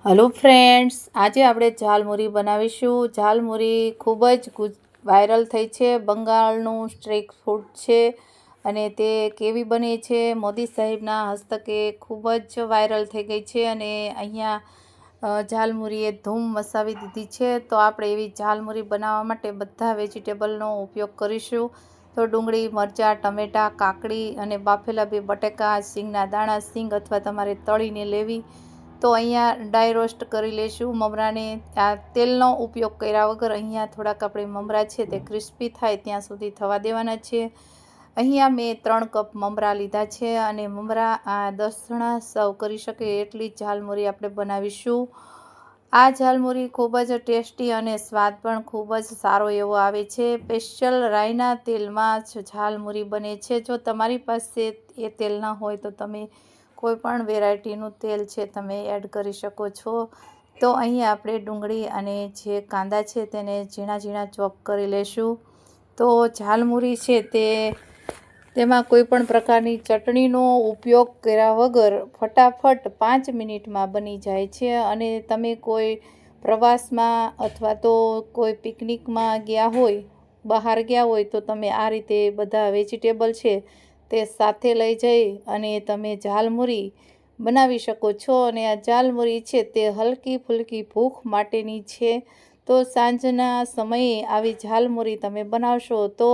Hello friends, આજે આપણે ઝાલમુરી બનાવીશું. ઝાલમુરી ખૂબ જ વાયરલ થઈ છે. બંગાળનું સ્ટ્રીટ ફૂડ છે અને તે કેવી બને છે, મોદી સાહેબના હસ્તકે ખૂબ જ વાયરલ થઈ ગઈ છે અને અહીંયા ઝાલમુરીએ ધૂમ મચાવી દીધી છે. તો આપણે એવી ઝાલમુરી બનાવવા માટે બધા વેજીટેબલનો ઉપયોગ કરીશું. તો ડુંગળી, મરચાં, ટમેટાં, કાકડી અને બાફેલા 2 બટેકા, સિંગના દાણા, સિંગ અથવા તમારે તળીને લેવી. તો અહીંયા ડ્રાય રોસ્ટ કરી લઈશું મમરાને. આ તેલનો ઉપયોગ કર્યા વગર અહીંયા થોડાક આપણે મમરા છે તે ક્રિસ્પી થાય ત્યાં સુધી થવા દેવાના છે. અહીંયા મેં 3 કપ મમરા લીધા છે અને મમરા આ 10 જણા સર્વ કરી શકે એટલી ઝાલમુરી આપણે બનાવીશું. આ ઝાલમુરી ખૂબ જ ટેસ્ટી અને સ્વાદ પણ ખૂબ જ સારો એવો આવે છે. સ્પેશિયલ રાઈના તેલમાં જ ઝાલમુરી બને છે. જો તમારી પાસે એ તેલ ના હોય તો તમે કોઈ પણ વેરાયટીનું તેલ છે તમે એડ કરી શકો છો. તો અહીં આપણે ડુંગળી અને જે કાંદા છે તેને ઝીણા ઝીણા ચોપ કરી લેશું. તો ઝાલમુરી છે તેમાં કોઈ પણ પ્રકારની ચટણીનો ઉપયોગ કર્યા વગર ફટાફટ 5 મિનિટમાં બની જાય છે. અને તમે કોઈ પ્રવાસમાં અથવા તો કોઈ પિકનિકમાં ગયા હોય, બહાર ગયા હોય તો તમે આ રીતે બધા વેજીટેબલ છે તે સાથે લઈ જઈ અને તમે ઝાલમુરી બનાવી શકો છો. અને આ ઝાલમુરી છે તે હલકી ફુલકી ભૂખ માટેની છે. તો સાંજના સમયે આવી ઝાલમુરી તમે બનાવશો તો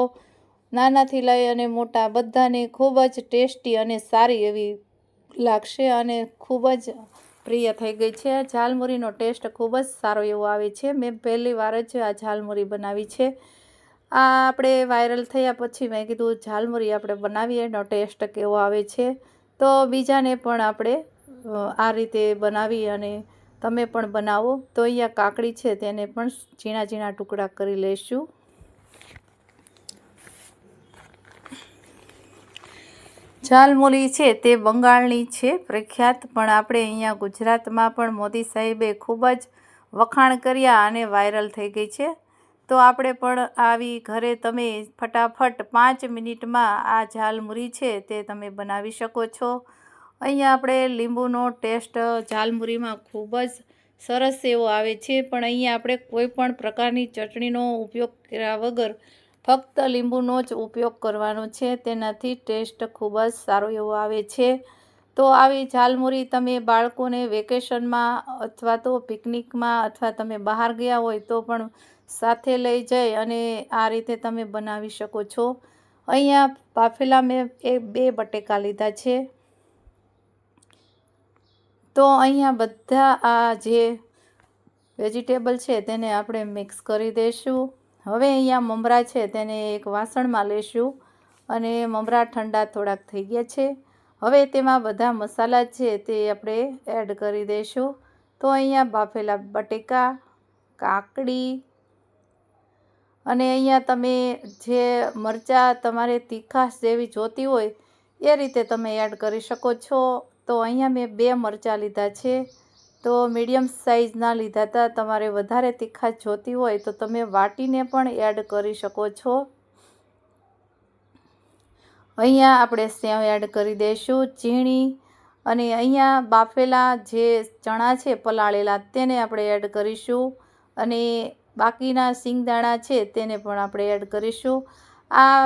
નાનાથી લઈ અને મોટા બધાને ખૂબ જ ટેસ્ટી અને સારી એવી લાગશે અને ખૂબ જ પ્રિય થઈ ગઈ છે. ઝાલમુરીનો ટેસ્ટ ખૂબ જ સારો એવો આવે છે. મેં પહેલી વાર જ આ ઝાલમુરી બનાવી છે. આ આપણે વાયરલ થયા પછી મેં કીધું ઝાલમુરી આપણે બનાવીએ, એનો ટેસ્ટ કેવો આવે છે. તો બીજાને પણ આપણે આ રીતે બનાવી અને તમે પણ બનાવો. તો અહીંયા કાકડી છે તેને પણ ઝીણા ઝીણા ટુકડા કરી લઈશું. ઝાલમુરી છે તે બંગાળની છે પ્રખ્યાત, પણ આપણે અહીંયા ગુજરાતમાં પણ મોદી સાહેબે ખૂબ જ વખાણ કર્યા અને વાયરલ થઈ ગઈ છે. તો આપણે પણ આવી ઘરે તમે ફટાફટ 5 મિનિટમાં આ ઝાલમુરી છે તે તમે બનાવી શકો છો. અહીંયા આપણે લીંબુનો ટેસ્ટ ઝાલમુરીમાં ખૂબ જ સરસ એવો આવે છે, પણ અહીંયા આપણે કોઈ પણ પ્રકારની ચટણીનો ઉપયોગ કર્યા વગર ફક્ત લીંબુનો જ ઉપયોગ કરવાનો છે. તેનાથી ટેસ્ટ ખૂબ જ સારો એવો આવે છે. તો આવી ઝાલમુરી તમે બાળકોને વેકેશનમાં અથવા તો પિકનિકમાં અથવા તમે બહાર ગયા હોય તો પણ સાથે લઈ જઈ અને આ રીતે તમે બનાવી શકો છો. અહીંયા બાફેલા મેં 2 બટેકા લીધા છે. તો અહીંયા બધા આ જે વેજીટેબલ છે તેને આપણે મિક્સ કરી દઈશું. હવે અહીંયા મમરા છે તેને એક વાસણમાં લેશું અને મમરા ઠંડા થોડાક થઈ ગયા છે. હવે તેમાં બધા મસાલા છે તે આપણે એડ કરી દઈશું. તો અહીંયા બાફેલા બટેકા, કાકડી અને અહીંયા તમે જે મરચાં તમારે તીખાશ જેવી જોતી હોય એ રીતે તમે એડ કરી શકો છો. તો અહીંયા મેં 2 મરચાં લીધા છે. તો મીડિયમ સાઇઝના લીધા હતા. તમારે વધારે તીખાશ જોતી હોય તો તમે વાટીને પણ એડ કરી શકો છો. અહીંયા આપણે સેવ એડ કરી દઈશું ઝીણી. અને અહીંયા બાફેલા જે ચણા છે પલાળેલા તેને આપણે એડ કરીશું અને બાકીના સિંગદાણા છે તેને પણ આપણે એડ કરીશું. આ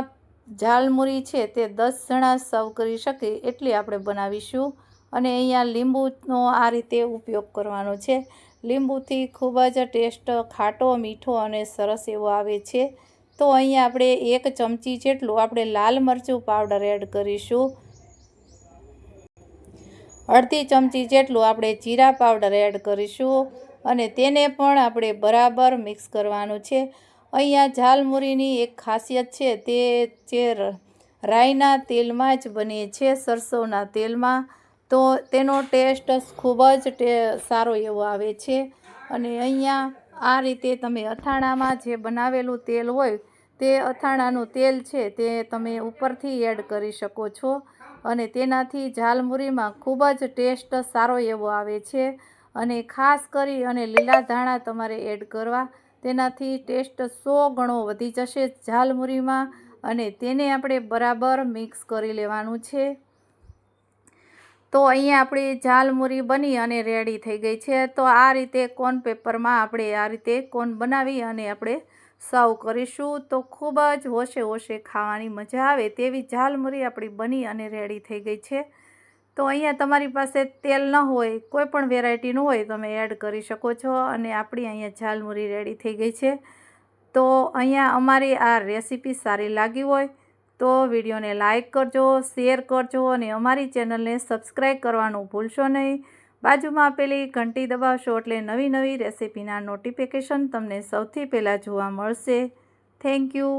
ઝાલમુરી છે તે 10 જણા સર્વ કરી શકે એટલી આપણે બનાવીશું. અને અહીંયા લીંબુનો આ રીતે ઉપયોગ કરવાનો છે. લીંબુથી ખૂબ જ ટેસ્ટ ખાટો, મીઠો અને સરસ એવો આવે છે. તો અહીંયા આપણે 1 ચમચી જેટલું આપણે લાલ મરચું પાવડર એડ કરીશું. અડધી ચમચી જેટલું આપણે જીરા પાવડર એડ કરીશું અને તેને પણ આપણે બરાબર મિક્સ કરવાનું છે. અહીંયા ઝાલમુરીની એક ખાસિયત છે તે જે રાઈના તેલમાં જ બને છે, સરસોના તેલમાં. તો તેનો ટેસ્ટ ખૂબ જ સારો એવો આવે છે. અને અહીંયા આ રીતે તમે અથાણામાં જે બનાવેલું તેલ હોય તે અથાણાનું તેલ છે તે તમે ઉપરથી એડ કરી શકો છો અને તેનાથી ઝાલમુરીમાં ખૂબ જ ટેસ્ટ સારો એવો આવે છે. અને ખાસ કરી અને લીલા ધાણા તમારે એડ કરવા, તેનાથી ટેસ્ટ 100 ગણો વધી જશે ઝાલમુરીમાં. અને તેને આપણે બરાબર મિક્સ કરી લેવાનું છે. તો અહીંયા આપણી ઝાલમુરી બની અને રેડી થઈ ગઈ છે। તો આ રીતે કોર્ન પેપરમાં આપણે આ રીતે કોર્ન બનાવી અને આપણે સર્વ કરીશું। તો ખૂબ જ હોશે હોશે ખાવાની મજા આવે તેવી ઝાલમુરી આપણી બની અને રેડી થઈ ગઈ છે। તો અહીંયા તમારી પાસે તેલ ન હોય, કોઈ પણ વેરાયટીનું હોય તમે એડ કરી શકો છો। અને આપણી અહીંયા ઝાલમુરી રેડી થઈ ગઈ છે। તો અહીંયા અમારી આ રેસીપી સારી લાગી હોય તો વિડીયોને લાઇક કરજો, શેર કરજો અને અમારી ચેનલને સબસ્ક્રાઈબ કરવાનું ભૂલશો નહીં। બાજુમાં આપેલી ઘંટી દબાવશો એટલે નવી નવી રેસીપીના નોટિફિકેશન તમને સૌથી પહેલાં જોવા મળશે। Thank you.